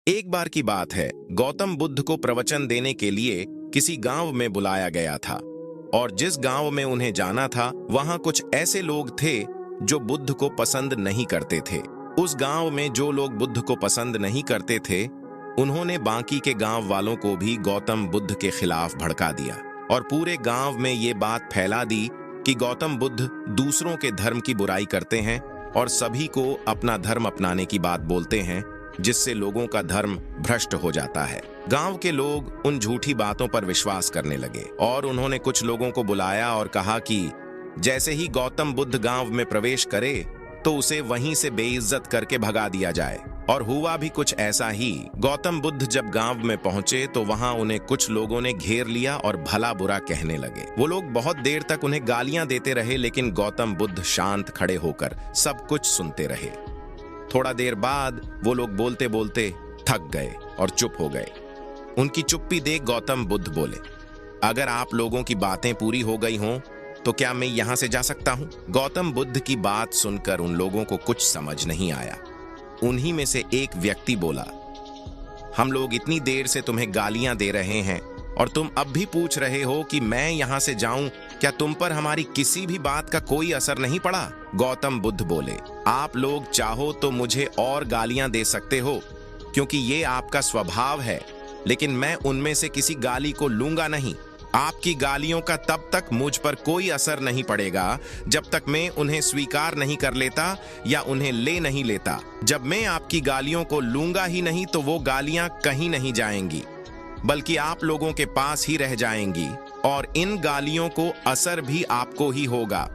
एक बार की बात है, गौतम बुद्ध को प्रवचन देने के लिए किसी गांव में बुलाया गया था। और जिस गांव में उन्हें जाना था, वहां कुछ ऐसे लोग थे जो बुद्ध को पसंद नहीं करते थे। उस गांव में जो लोग बुद्ध को पसंद नहीं करते थे, उन्होंने बाकी के गांव वालों को भी गौतम बुद्ध के खिलाफ भड़का दिया और पूरे गांव में ये बात फैला दी कि गौतम बुद्ध दूसरों के धर्म की बुराई करते हैं और सभी को अपना धर्म अपनाने की बात बोलते हैं, जिससे लोगों का धर्म भ्रष्ट हो जाता है। गांव के लोग उन झूठी बातों पर विश्वास करने लगे और उन्होंने कुछ लोगों को बुलाया और कहा कि जैसे ही गौतम बुद्ध गांव में प्रवेश करे तो उसे वहीं से बेइज्जत करके भगा दिया जाए। और हुआ भी कुछ ऐसा ही। गौतम बुद्ध जब गांव में पहुंचे तो वहां उन्हें कुछ लोगों ने घेर लिया और भला बुरा कहने लगे। वो लोग बहुत देर तक उन्हें गालियां देते रहे, लेकिन गौतम बुद्ध शांत खड़े होकर सब कुछ सुनते रहे। थोड़ा देर बाद वो लोग बोलते बोलते थक गए और चुप हो गए। उनकी चुप्पी देख गौतम बुद्ध बोले, अगर आप लोगों की बातें पूरी हो गई हों तो क्या मैं यहां से जा सकता हूं? गौतम बुद्ध की बात सुनकर उन लोगों को कुछ समझ नहीं आया। उन्हीं में से एक व्यक्ति बोला, हम लोग इतनी देर से तुम्हें गालियां दे रहे हैं और तुम अब भी पूछ रहे हो कि मैं यहां से जाऊं। क्या तुम पर हमारी किसी भी बात का कोई असर नहीं पड़ा? गौतम बुद्ध बोले, आप लोग चाहो तो मुझे और गालियां दे सकते हो, क्योंकि ये आपका स्वभाव है, लेकिन मैं उनमें से किसी गाली को लूंगा नहीं। आपकी गालियों का तब तक मुझ पर कोई असर नहीं पड़ेगा जब तक मैं उन्हें स्वीकार नहीं कर लेता या उन्हें ले नहीं लेता। जब मैं आपकी गालियों को लूंगा ही नहीं तो वो गालियां कहीं नहीं जाएंगी, बल्कि आप लोगों के पास ही रह जाएंगी और इन गालियों को असर भी आपको ही होगा।